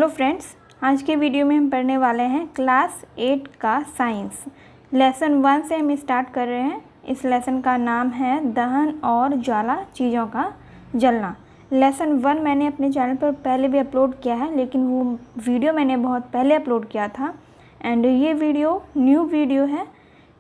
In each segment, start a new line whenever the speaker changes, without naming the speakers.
Hello friends, आज के video में हम पढ़ने वाले हैं क्लास 8 का साइंस। लेसन 1 से हम स्टार्ट कर रहे हैं। इस लेसन का नाम है दहन और ज्वाला चीज़ों का जलना। लेसन 1 मैंने अपने चैनल पर पहले भी अपलोड किया है, लेकिन वो वीडियो मैंने बहुत पहले अपलोड किया था एंड ये वीडियो न्यू वीडियो है,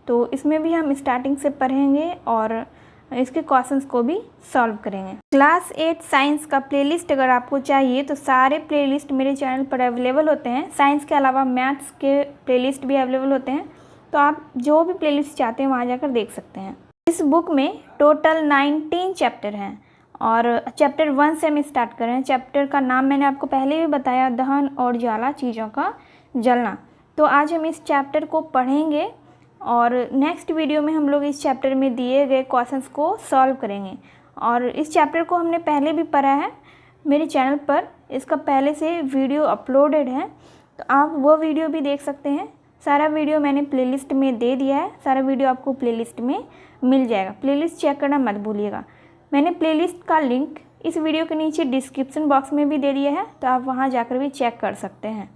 तो इसमें भी हम स्टार्टिंग से पढ़ेंगे और इसके क्वेश्चंस को भी सॉल्व करेंगे। क्लास 8 साइंस का प्लेलिस्ट अगर आपको चाहिए तो सारे प्लेलिस्ट मेरे चैनल पर अवेलेबल होते हैं। साइंस के अलावा मैथ्स के प्लेलिस्ट भी अवेलेबल होते हैं, तो आप जो भी प्लेलिस्ट चाहते हैं वहाँ जाकर देख सकते हैं। इस बुक में टोटल 19 चैप्टर हैं और चैप्टर 1 से हम स्टार्ट कर रहे हैं। चैप्टर का नाम मैंने आपको पहले भी बताया, दहन और ज्वाला चीज़ों का जलना। तो आज हम इस चैप्टर को पढ़ेंगे और नेक्स्ट वीडियो में हम लोग इस चैप्टर में दिए गए क्वेश्चंस को सॉल्व करेंगे। और इस चैप्टर को हमने पहले भी पढ़ा है मेरे चैनल पर, इसका पहले से वीडियो अपलोडेड है, तो आप वो वीडियो भी देख सकते हैं। सारा वीडियो मैंने प्लेलिस्ट में दे दिया है, सारा वीडियो आपको प्लेलिस्ट में मिल जाएगा। प्लेलिस्ट चेक करना मत भूलिएगा। मैंने प्लेलिस्ट का लिंक इस वीडियो के नीचे डिस्क्रिप्शन बॉक्स में भी दे दिया है, तो आप वहाँ जाकर भी चेक कर सकते हैं।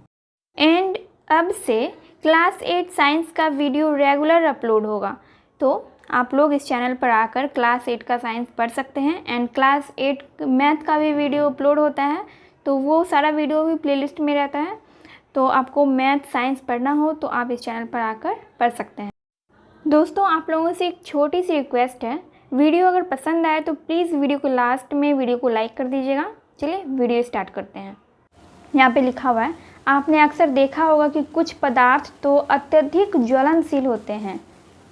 एंड अब से क्लास 8 साइंस का वीडियो रेगुलर अपलोड होगा, तो आप लोग इस चैनल पर आकर क्लास 8 का साइंस पढ़ सकते हैं। एंड क्लास 8 मैथ का भी वीडियो अपलोड होता है, तो वो सारा वीडियो भी प्लेलिस्ट में रहता है। तो आपको मैथ साइंस पढ़ना हो तो आप इस चैनल पर आकर पढ़ सकते हैं। दोस्तों, आप लोगों से एक छोटी सी रिक्वेस्ट है, वीडियो अगर पसंद आए तो प्लीज़ वीडियो को लास्ट में वीडियो को लाइक कर दीजिएगा। चलिए वीडियो स्टार्ट करते हैं। यहाँ पे लिखा हुआ है, आपने अक्सर देखा होगा कि कुछ पदार्थ तो अत्यधिक ज्वलनशील होते हैं,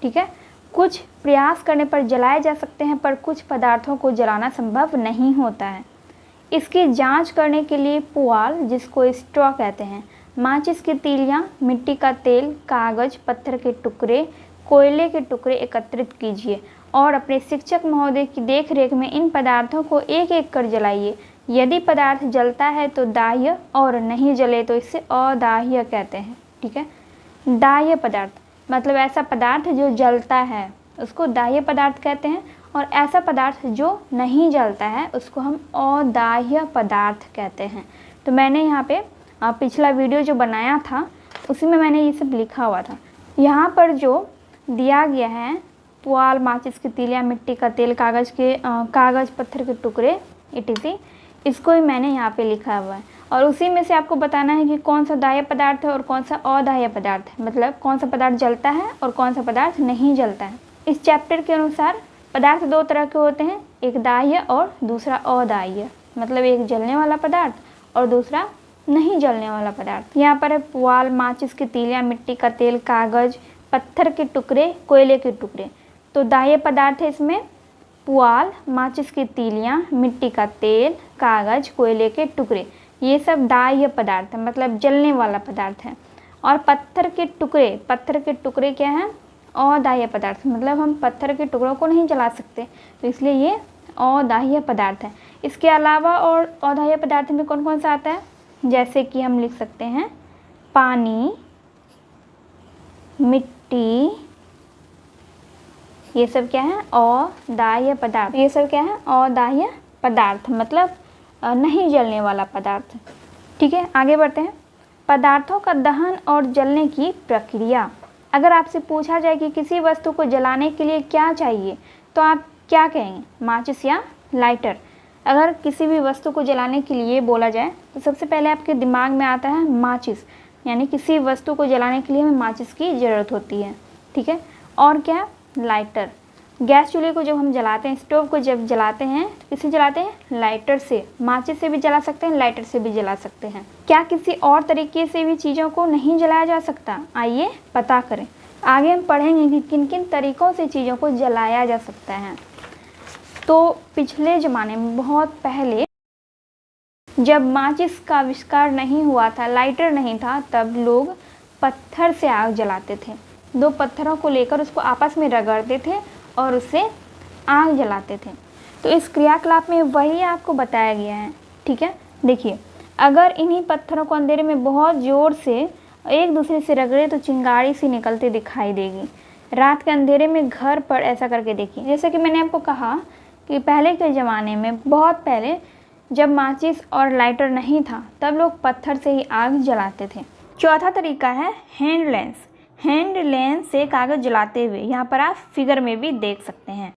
ठीक है। कुछ प्रयास करने पर जलाए जा सकते हैं, पर कुछ पदार्थों को जलाना संभव नहीं होता है। इसकी जांच करने के लिए पुआल, जिसको स्ट्रॉ कहते हैं, माचिस की तीलियां, मिट्टी का तेल, कागज, पत्थर के टुकड़े, कोयले के टुकड़े एकत्रित कीजिए और अपने शिक्षक महोदय की देखरेख में इन पदार्थों को एक एक कर जलाइए। यदि पदार्थ जलता है तो दाह्य और नहीं जले तो इसे अदाह्य कहते हैं, ठीक है। दाह्य पदार्थ मतलब ऐसा पदार्थ जो जलता है उसको दाह्य पदार्थ कहते हैं, और ऐसा पदार्थ जो नहीं जलता है उसको हम अदाह्य पदार्थ कहते हैं। तो मैंने यहाँ पे पिछला वीडियो जो बनाया था उसी में मैंने ये सब लिखा हुआ था। यहाँ पर जो दिया गया है, पुआल, माचिस की तीलियाँ, मिट्टी का तेल, कागज़, पत्थर के टुकड़े etc, इसको ही मैंने यहाँ पे लिखा हुआ है। और उसी में से आपको बताना है कि कौन सा दाह्य पदार्थ है और कौन सा अदाह्य पदार्थ है, मतलब कौन सा पदार्थ जलता है और कौन सा पदार्थ नहीं जलता है। इस चैप्टर के अनुसार पदार्थ दो तरह के होते हैं, एक दाह्य और दूसरा अदाह्य, मतलब एक जलने वाला पदार्थ और दूसरा नहीं जलने वाला पदार्थ। यहाँ पर है पुआल, माचिस की तीलियाँ, मिट्टी का तेल, कागज़, पत्थर के टुकड़े, कोयले के टुकड़े। तो दाह्य पदार्थ है इसमें पुआल, माचिस की तीलियाँ, मिट्टी का तेल, कागज़, कोयले के टुकड़े, ये सब दाह्य पदार्थ है, मतलब जलने वाला पदार्थ है। और पत्थर के टुकड़े क्या हैं? अदाह्य पदार्थ, मतलब हम पत्थर के टुकड़ों को नहीं जला सकते, तो इसलिए ये अदाह्य पदार्थ है। इसके अलावा और अदाह्य पदार्थ में कौन कौन सा आता है? जैसे कि हम लिख सकते हैं पानी, मिट्टी, ये सब क्या है? अदाह्य पदार्थ। ये सब क्या है? अदाह्य पदार्थ, मतलब नहीं जलने वाला पदार्थ, ठीक है। आगे बढ़ते हैं। पदार्थों का दहन और जलने की प्रक्रिया। अगर आपसे पूछा जाए कि किसी वस्तु को जलाने के लिए क्या चाहिए, तो आप क्या कहेंगे? माचिस या लाइटर? अगर किसी भी वस्तु को जलाने के लिए बोला जाए तो सबसे पहले आपके दिमाग में आता है माचिस, यानी किसी वस्तु को जलाने के लिए हमें माचिस की ज़रूरत होती है, ठीक है। और क्या? लाइटर। गैस चूल्हे को जब हम जलाते हैं, स्टोव को जब जलाते हैं तो किससे जलाते हैं? लाइटर से। माचिस से भी जला सकते हैं, लाइटर से भी जला सकते हैं। क्या किसी और तरीके से भी चीज़ों को नहीं जलाया जा सकता? आइए पता करें। आगे हम पढ़ेंगे कि किन किन तरीक़ों से चीज़ों को जलाया जा सकता है। तो पिछले ज़माने में, बहुत पहले, जब माचिस का आविष्कार नहीं हुआ था, लाइटर नहीं था, तब लोग पत्थर से आग जलाते थे। दो पत्थरों को लेकर उसको आपस में रगड़ते थे और उससे आग जलाते थे। तो इस क्रियाकलाप में वही आपको बताया गया है, ठीक है। देखिए, अगर इन्हीं पत्थरों को अंधेरे में बहुत ज़ोर से एक दूसरे से रगड़े तो चिंगारी सी निकलती दिखाई देगी। रात के अंधेरे में घर पर ऐसा करके देखिए। जैसे कि मैंने आपको कहा कि पहले के ज़माने में, बहुत पहले, जब माचिस और लाइटर नहीं था तब लोग पत्थर से ही आग जलाते थे। चौथा तरीका है हैंड लेंस। हैंड लेंस से कागज़ जलाते हुए, यहाँ पर आप फिगर में भी देख सकते हैं।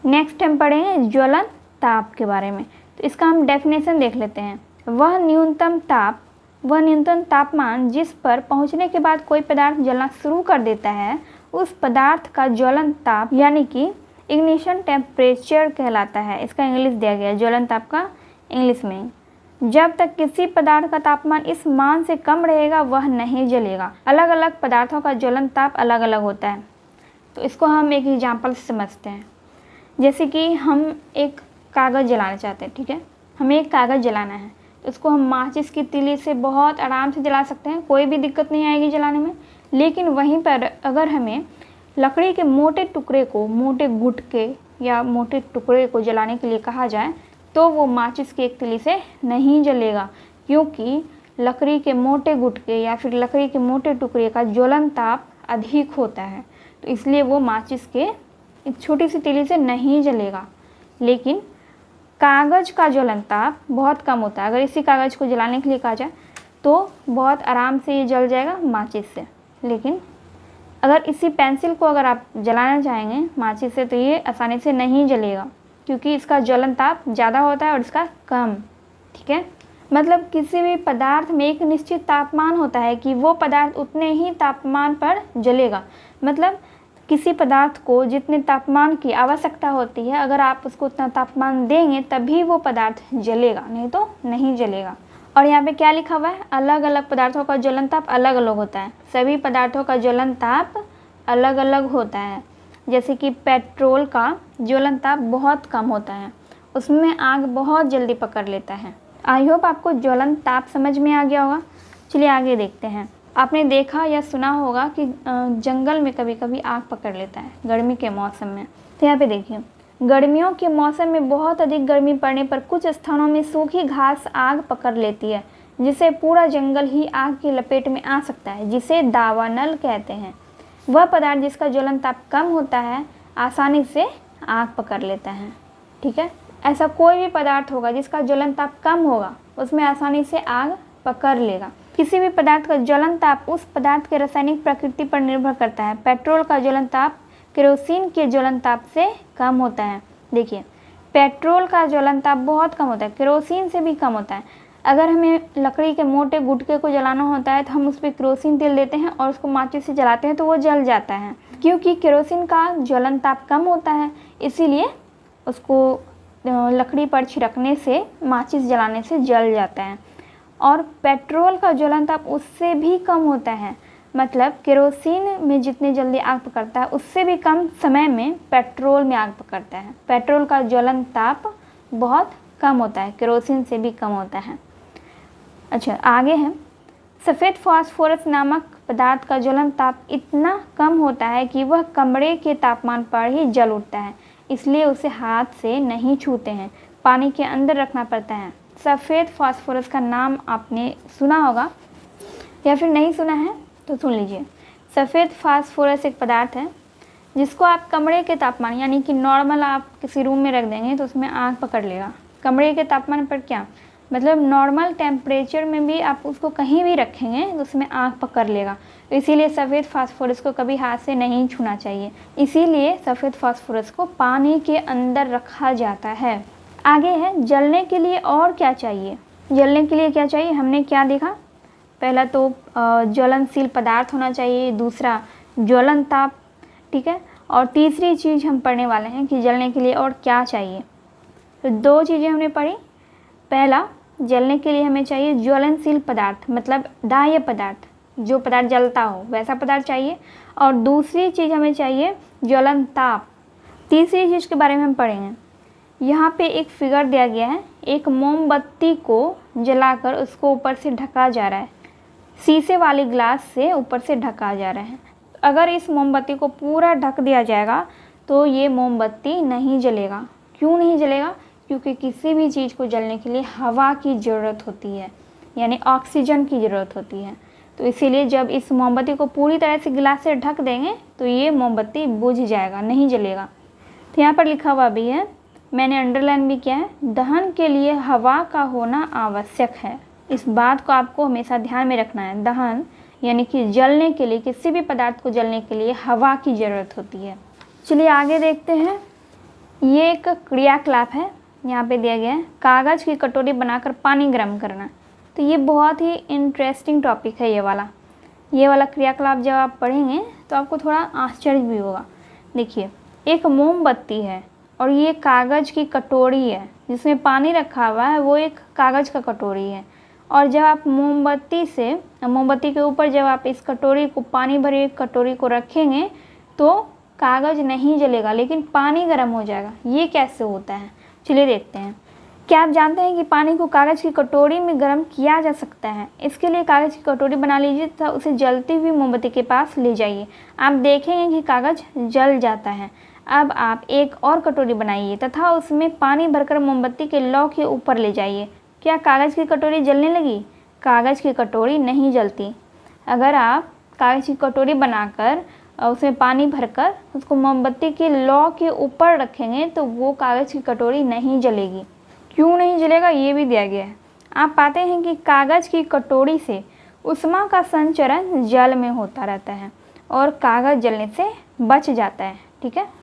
नेक्स्ट हम पढ़ेंगे ज्वलन ताप के बारे में। तो इसका हम डेफिनेशन देख लेते हैं। वह न्यूनतम तापमान जिस पर पहुंचने के बाद कोई पदार्थ जलना शुरू कर देता है, उस पदार्थ का ज्वलन ताप यानी कि इग्निशन टेम्परेचर कहलाता है। इसका इंग्लिश दिया गया है, ज्वलन ताप का इंग्लिश में। जब तक किसी पदार्थ का तापमान इस मान से कम रहेगा वह नहीं जलेगा। अलग अलग पदार्थों का ज्वलन ताप अलग अलग होता है। तो इसको हम एक एग्जाम्पल से समझते हैं। जैसे कि हम एक कागज़ जलाना चाहते हैं, ठीक है, हमें एक कागज़ जलाना है, तो इसको हम माचिस की तीली से बहुत आराम से जला सकते हैं, कोई भी दिक्कत नहीं आएगी जलाने में। लेकिन वहीं पर अगर हमें लकड़ी के मोटे टुकड़े को, मोटे गुटके या मोटे टुकड़े को जलाने के लिए कहा जाए तो वो माचिस की एक तीली से नहीं जलेगा, क्योंकि लकड़ी के मोटे गुटके या फिर लकड़ी के मोटे टुकड़े का ज्वलन ताप अधिक होता है, तो इसलिए वो माचिस के एक छोटी सी तीली से नहीं जलेगा। लेकिन कागज़ का ज्वलन ताप बहुत कम होता है। अगर इसी कागज़ को जलाने के लिए कहा जाए तो बहुत आराम से ये जल जाएगा माचिस से। लेकिन अगर इसी पेंसिल को अगर आप जलाना चाहेंगे माचिस से तो ये आसानी से नहीं जलेगा, क्योंकि इसका ज्वलन ताप ज़्यादा होता है और इसका कम, ठीक है। मतलब किसी भी पदार्थ में एक निश्चित तापमान होता है कि वो पदार्थ उतने ही तापमान पर जलेगा। मतलब किसी पदार्थ को जितने तापमान की आवश्यकता होती है, अगर आप उसको उतना तापमान देंगे तभी वो पदार्थ जलेगा, नहीं तो नहीं जलेगा। और यहाँ पे क्या लिखा हुआ है, अलग अलग पदार्थों का ज्वलन ताप अलग अलग होता है। सभी पदार्थों का ज्वलन ताप अलग अलग होता है। जैसे कि पेट्रोल का ज्वलन ताप बहुत कम होता है, उसमें आग बहुत जल्दी पकड़ लेता है। आई होप आपको ज्वलन ताप समझ में आ गया होगा। चलिए आगे देखते हैं। आपने देखा या सुना होगा कि जंगल में कभी कभी आग पकड़ लेता है गर्मी के मौसम में। तो यहाँ पे देखिए, गर्मियों के मौसम में बहुत अधिक गर्मी पड़ने पर कुछ स्थानों में सूखी घास आग पकड़ लेती है, जिससे पूरा जंगल ही आग की लपेट में आ सकता है, जिसे दावानल कहते हैं। वह पदार्थ जिसका ज्वलन ताप कम होता है आसानी से आग पकड़ लेता है, ठीक है। ऐसा कोई भी पदार्थ होगा जिसका ज्वलन ताप कम होगा, उसमें आसानी से आग पकड़ लेगा। किसी भी पदार्थ का ज्वलन ताप उस पदार्थ के रासायनिक प्रकृति पर निर्भर करता है। पेट्रोल का ज्वलन ताप केरोसिन के ज्वलन ताप से कम होता है। देखिए, पेट्रोल का ज्वलन ताप बहुत कम होता है, केरोसिन से भी कम होता है। अगर हमें लकड़ी के मोटे गुटके को जलाना होता है तो हम उस पर केरोसिन तेल देते हैं और उसको माचिस से जलाते हैं तो वो जल जाता है, क्योंकि केरोसिन का ज्वलन ताप कम होता है, इसीलिए उसको लकड़ी पर छिड़कने से, माचिस जलाने से जल जाता है। और पेट्रोल का ज्वलन ताप उससे भी कम होता है। मतलब केरोसिन में जितनी जल्दी आग पकड़ता है उससे भी कम समय में पेट्रोल में आग पकड़ता है। पेट्रोल का ज्वलन ताप बहुत कम होता है, केरोसिन से भी कम होता है। अच्छा, आगे है, सफ़ेद फास्फोरस नामक पदार्थ का ज्वलन ताप इतना कम होता है कि वह कमरे के तापमान पर ही जल उठता है, इसलिए उसे हाथ से नहीं छूते हैं, पानी के अंदर रखना पड़ता है। सफ़ेद फास्फोरस का नाम आपने सुना होगा या फिर नहीं सुना है तो सुन लीजिए। सफ़ेद फास्फोरस एक पदार्थ है जिसको आप कमरे के तापमान यानी कि नॉर्मल आप किसी रूम में रख देंगे तो उसमें आग पकड़ लेगा। कमरे के तापमान पर क्या मतलब, नॉर्मल टेम्परेचर में भी आप उसको कहीं भी रखेंगे तो उसमें आग पकड़ लेगा। तो इसीलिए सफ़ेद फास्फोरस को कभी हाथ से नहीं छूना चाहिए, इसीलिए सफ़ेद फास्फोरस को पानी के अंदर रखा जाता है। आगे है, जलने के लिए और क्या चाहिए। जलने के लिए क्या चाहिए, हमने क्या देखा, पहला तो ज्वलनशील पदार्थ होना चाहिए, दूसरा ज्वलन ताप, ठीक है, और तीसरी चीज़ हम पढ़ने वाले हैं कि जलने के लिए और क्या चाहिए। तो दो चीज़ें हमने पढ़ी, पहला जलने के लिए हमें चाहिए ज्वलनशील पदार्थ, मतलब दाह्य पदार्थ, जो पदार्थ जलता हो वैसा पदार्थ चाहिए, और दूसरी चीज़ हमें चाहिए ज्वलन ताप। तीसरी चीज़ के बारे में हम पढ़ेंगे। यहाँ पे एक फिगर दिया गया है, एक मोमबत्ती को जलाकर उसको ऊपर से ढका जा रहा है, शीशे वाली ग्लास से ऊपर से ढका जा रहा है। अगर इस मोमबत्ती को पूरा ढक दिया जाएगा तो ये मोमबत्ती नहीं जलेगा। क्यों नहीं जलेगा, क्योंकि किसी भी चीज़ को जलने के लिए हवा की ज़रूरत होती है, यानी ऑक्सीजन की ज़रूरत होती है। तो इसीलिए जब इस मोमबत्ती को पूरी तरह से गिलास से ढक देंगे तो ये मोमबत्ती बुझ जाएगा, नहीं जलेगा। तो यहाँ पर लिखा हुआ भी है, मैंने अंडरलाइन भी किया है, दहन के लिए हवा का होना आवश्यक है। इस बात को आपको हमेशा ध्यान में रखना है। दहन यानी कि जलने के लिए, किसी भी पदार्थ को जलने के लिए हवा की ज़रूरत होती है। चलिए आगे देखते हैं। ये एक क्रियाकलाप है, यहाँ पे दिया गया है कागज़ की कटोरी बनाकर पानी गर्म करना। तो ये बहुत ही इंटरेस्टिंग टॉपिक है। ये वाला क्रियाकलाप जब आप पढ़ेंगे तो आपको थोड़ा आश्चर्य भी होगा। देखिए, एक मोमबत्ती है और ये कागज़ की कटोरी है जिसमें पानी रखा हुआ है, वो एक कागज़ का कटोरी है। और जब आप मोमबत्ती के ऊपर जब आप इस कटोरी को, पानी भरी कटोरी को रखेंगे तो कागज़ नहीं जलेगा लेकिन पानी गर्म हो जाएगा। ये कैसे होता है, चलिए देखते हैं। क्या आप जानते हैं कि पानी को कागज़ की कटोरी में गर्म किया जा सकता है? इसके लिए कागज़ की कटोरी बना लीजिए तथा उसे जलती हुई मोमबत्ती के पास ले जाइए। आप देखेंगे कि कागज़ जल जाता है। अब आप एक और कटोरी बनाइए तथा उसमें पानी भरकर मोमबत्ती के लौ के ऊपर ले जाइए। क्या कागज़ की कटोरी जलने लगी? कागज़ की कटोरी नहीं जलती। अगर आप कागज़ की कटोरी बनाकर उसमें पानी भरकर उसको मोमबत्ती के लौ के ऊपर रखेंगे तो वो कागज़ की कटोरी नहीं जलेगी। क्यों नहीं जलेगा, ये भी दिया गया है। आप पाते हैं कि कागज़ की कटोरी से ऊष्मा का संचरण जल में होता रहता है और कागज़ जलने से बच जाता है। ठीक है,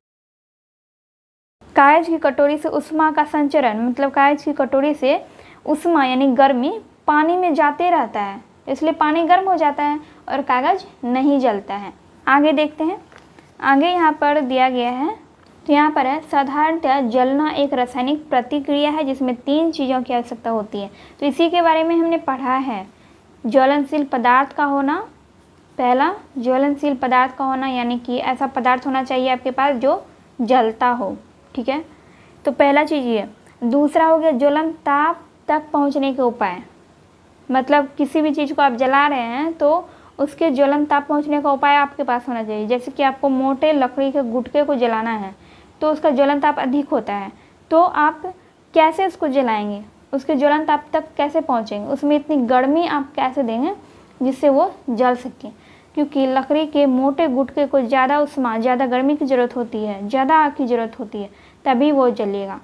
कागज़ की कटोरी से ऊष्मा का संचरण मतलब कागज़ की कटोरी से ऊष्मा यानी गर्मी पानी में जाते रहता है, इसलिए पानी गर्म हो जाता है और कागज़ नहीं जलता है। आगे देखते हैं। आगे यहाँ पर दिया गया है, तो यहाँ पर है साधारणतः जलना एक रासायनिक प्रतिक्रिया है जिसमें 3 चीज़ों की आवश्यकता होती है। तो इसी के बारे में हमने पढ़ा है। ज्वलनशील पदार्थ का होना, पहला ज्वलनशील पदार्थ का होना यानी कि ऐसा पदार्थ होना चाहिए आपके पास जो जलता हो। ठीक है, तो पहला चीज़ ये। दूसरा हो गया ज्वलन ताप तक पहुँचने के उपाय, मतलब किसी भी चीज़ को आप जला रहे हैं तो उसके ज्वलन ताप पहुँचने का उपाय आपके पास होना चाहिए। जैसे कि आपको मोटे लकड़ी के गुटके को जलाना है तो उसका ज्वलन ताप अधिक होता है, तो आप कैसे उसको जलाएंगे, उसके ज्वलन ताप तक कैसे पहुँचेंगे, उसमें इतनी गर्मी आप कैसे देंगे जिससे वो जल सके। क्योंकि लकड़ी के मोटे गुटके को ज़्यादा ऊष्मा, ज़्यादा गर्मी की ज़रूरत होती है, ज़्यादा आग की ज़रूरत होती है, तभी वो जलेगा।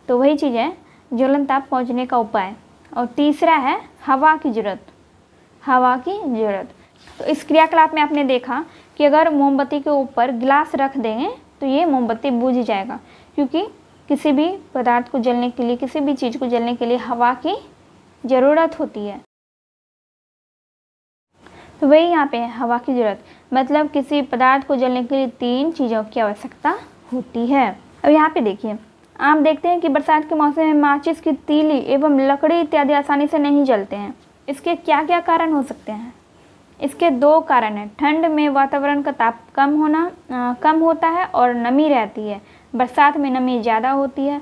तो वही चीज़ है ज्वलन ताप पहुँचने का उपाय। और तीसरा है हवा की ज़रूरत। तो इस क्रियाकलाप में आपने देखा कि अगर मोमबत्ती के ऊपर गिलास रख देंगे तो ये मोमबत्ती बुझ जाएगा, क्योंकि किसी भी पदार्थ को जलने के लिए, किसी भी चीज़ को जलने के लिए हवा की ज़रूरत होती है। तो वही यहाँ पे है हवा की ज़रूरत, मतलब किसी पदार्थ को जलने के लिए 3 चीज़ों की आवश्यकता होती है। अब यहाँ पे देखिए, आप देखते हैं कि बरसात के मौसम में माचिस की तीली एवं लकड़ी इत्यादि आसानी से नहीं जलते हैं। इसके क्या क्या कारण हो सकते हैं? इसके 2 कारण हैं। ठंड में वातावरण का ताप कम होता है और नमी रहती है। बरसात में नमी ज़्यादा होती है।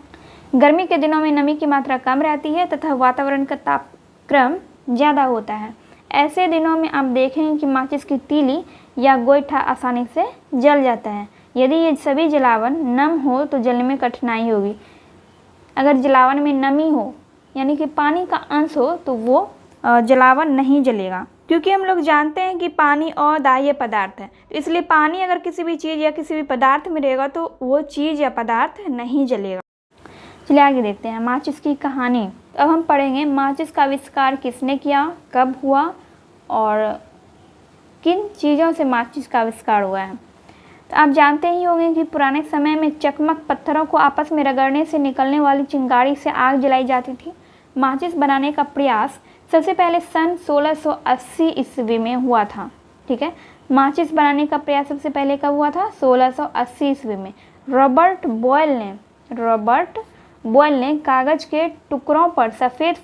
गर्मी के दिनों में नमी की मात्रा कम रहती है तथा वातावरण का तापक्रम ज़्यादा होता है। ऐसे दिनों में आप देखेंगे कि माचिस की तीली या गोईठा आसानी से जल जाता है। यदि ये सभी जलावन नम हो तो जलने में कठिनाई होगी। अगर जलावन में नमी हो यानी कि पानी का अंश हो तो वो जलावन नहीं जलेगा, क्योंकि हम लोग जानते हैं कि पानी अदाह्य पदार्थ है। तो इसलिए पानी अगर किसी भी चीज़ या किसी भी पदार्थ में रहेगा तो वो चीज़ या पदार्थ नहीं जलेगा। चलिए आगे देखते हैं माचिस की कहानी। अब हम पढ़ेंगे माचिस का आविष्कार किसने किया, कब हुआ और किन चीज़ों से माचिस का आविष्कार हुआ है। तो आप जानते ही होंगे कि पुराने समय में चकमक पत्थरों को आपस में रगड़ने से निकलने वाली चिंगारी से आग जलाई जाती थी। माचिस बनाने का प्रयास सबसे पहले सन 1680 ईस्वी में हुआ था। ठीक है, माचिस बनाने का प्रयास सबसे पहले कब हुआ था? 1680 ईस्वी में। रॉबर्ट बॉयल ने कागज़ के टुकड़ों पर सफ़ेद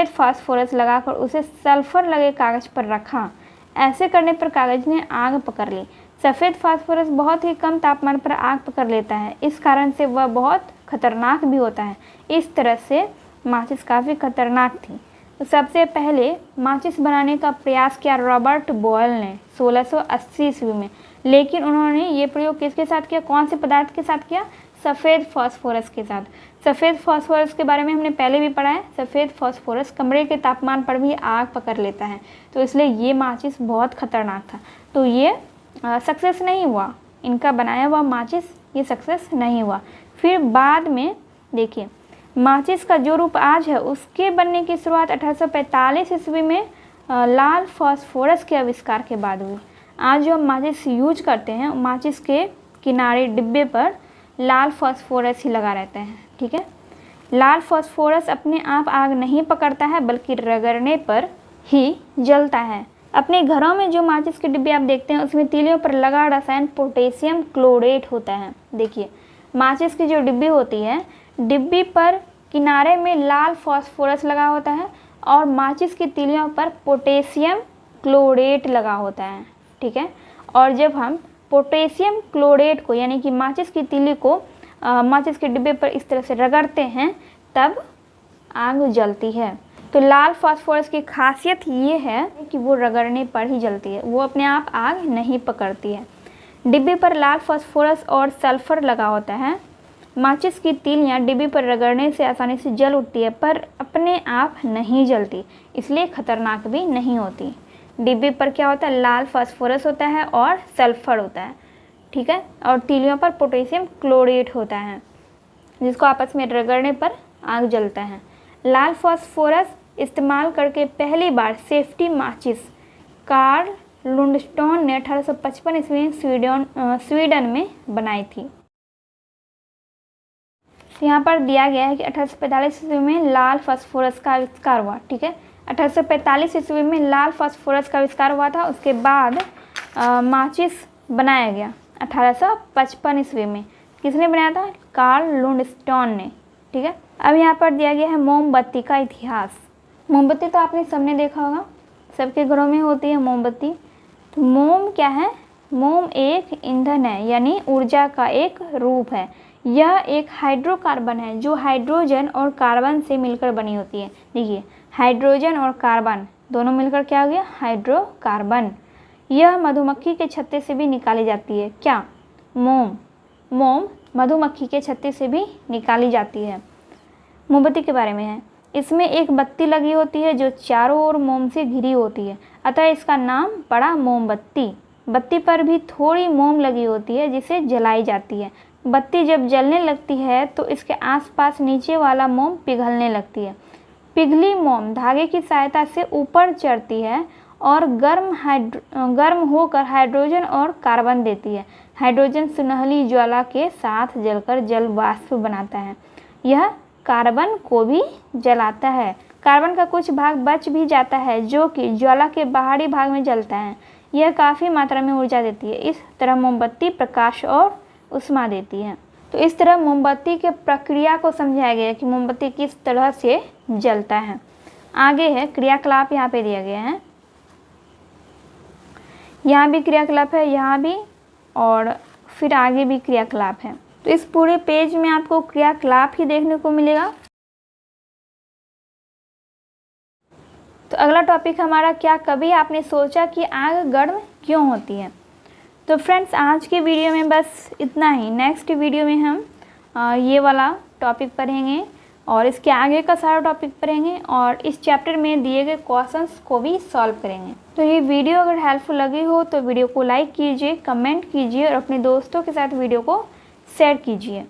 फास्फोरस लगाकर उसे सल्फर लगे कागज़ पर रखा। ऐसे करने पर कागज़ ने आग पकड़ ली। सफ़ेद फास्फोरस बहुत ही कम तापमान पर आग पकड़ लेता है, इस कारण से वह बहुत खतरनाक भी होता है। इस तरह से माचिस काफ़ी खतरनाक थी। तो सबसे पहले माचिस बनाने का प्रयास किया रॉबर्ट बॉयल ने 1680 ईस्वी में, लेकिन उन्होंने ये प्रयोग किसके साथ किया, कौन से पदार्थ के साथ किया? सफ़ेद फास्फोरस के साथ। सफ़ेद फास्फोरस के बारे में हमने पहले भी पढ़ा है। सफ़ेद फास्फोरस कमरे के तापमान पर भी आग पकड़ लेता है, तो इसलिए ये माचिस बहुत खतरनाक था। तो ये सक्सेस नहीं हुआ, इनका बनाया हुआ माचिस ये सक्सेस नहीं हुआ। फिर बाद में देखिए माचिस का जो रूप आज है उसके बनने की शुरुआत 1845 ईस्वी में लाल फास्फोरस के आविष्कार के बाद हुई। आज जो हम माचिस यूज करते हैं माचिस के किनारे डिब्बे पर लाल फास्फोरस ही लगा रहता है। ठीक है, लाल फास्फोरस अपने आप आग नहीं पकड़ता है बल्कि रगड़ने पर ही जलता है। अपने घरों में जो माचिस के डिब्बे आप देखते हैं उसमें तीलियों पर लगा रसायन पोटेशियम क्लोरेट होता है। देखिए माचिस की जो डिब्बी होती है, डिब्बी पर किनारे में लाल फास्फोरस लगा होता है और माचिस की तीलियों पर पोटेशियम क्लोरेट लगा होता है। ठीक है, और जब हम पोटेशियम क्लोरेट को यानी कि माचिस की तीली को माचिस के डिब्बे पर इस तरह से रगड़ते हैं तब आग जलती है। तो लाल फास्फोरस की खासियत ये है कि वो रगड़ने पर ही जलती है, वो अपने आप आग नहीं पकड़ती है। डिब्बे पर लाल फास्फोरस और सल्फर लगा होता है। माचिस की तीलियाँ डिब्बे पर रगड़ने से आसानी से जल उठती है पर अपने आप नहीं जलती, इसलिए खतरनाक भी नहीं होती। डिब्बे पर क्या होता है, लाल फास्फोरस होता है और सल्फर होता है। ठीक है, और तीलियों पर पोटेशियम क्लोरेट होता है जिसको आपस में रगड़ने पर आग जलता है। लाल फास्फोरस इस्तेमाल करके पहली बार सेफ्टी माचिस कार्ल लुंडस्टोन ने 1855 ईस्वी में स्वीडन में बनाई थी। यहाँ पर दिया गया है कि 1845 ईस्वी में लाल फास्फोरस का आविष्कार हुआ। ठीक है, 1845 ईस्वी में लाल फास्फोरस का आविष्कार हुआ था। उसके बाद माचिस बनाया गया 1855 ईस्वी में। किसने बनाया था? कार्ल लुंडस्टोन ने। ठीक है, अब यहाँ पर दिया गया है मोमबत्ती का इतिहास। मोमबत्ती तो आपने सबने देखा होगा, सबके घरों में होती है मोमबत्ती। तो मोम क्या है? मोम एक ईंधन है यानी ऊर्जा का एक रूप है। यह एक हाइड्रोकार्बन है जो हाइड्रोजन और कार्बन से मिलकर बनी होती है। देखिए हाइड्रोजन और कार्बन दोनों मिलकर क्या हो गया? हाइड्रोकार्बन। यह मधुमक्खी के छत्ते से भी निकाली जाती है। क्या? मोम मधुमक्खी के छत्ते से भी निकाली जाती है। मोमबत्ती के बारे में है, इसमें एक बत्ती लगी होती है जो चारों ओर मोम से घिरी होती है, अतः इसका नाम पड़ा मोमबत्ती। बत्ती पर भी थोड़ी मोम लगी होती है जिसे जलाई जाती है। बत्ती जब जलने लगती है तो इसके आसपास नीचे वाला मोम पिघलने लगती है। पिघली मोम धागे की सहायता से ऊपर चढ़ती है और गर्म होकर हाइड्रोजन और कार्बन देती है। हाइड्रोजन सुनहली ज्वाला के साथ जलकर जल वाष्प बनाता है। यह कार्बन को भी जलाता है। कार्बन का कुछ भाग बच भी जाता है जो कि ज्वाला के बाहरी भाग में जलता है। यह काफ़ी मात्रा में ऊर्जा देती है। इस तरह मोमबत्ती प्रकाश और उष्मा देती है। तो इस तरह मोमबत्ती के प्रक्रिया को समझाया गया है कि मोमबत्ती किस तरह से जलता है। आगे है क्रियाकलाप, यहाँ पे दिया गया है। यहाँ भी क्रियाकलाप है, यहाँ भी, और फिर आगे भी क्रियाकलाप है। तो इस पूरे पेज में आपको क्रियाकलाप ही देखने को मिलेगा। तो अगला टॉपिक हमारा क्या, कभी आपने सोचा कि आग गर्म क्यों होती है। तो फ्रेंड्स आज की वीडियो में बस इतना ही। नेक्स्ट वीडियो में हम ये वाला टॉपिक पढ़ेंगे और इसके आगे का सारा टॉपिक पढ़ेंगे और इस चैप्टर में दिए गए क्वेश्चंस को भी सॉल्व करेंगे। तो ये वीडियो अगर हेल्पफुल लगी हो तो वीडियो को लाइक कीजिए, कमेंट कीजिए और अपने दोस्तों के साथ वीडियो को शेयर कीजिए।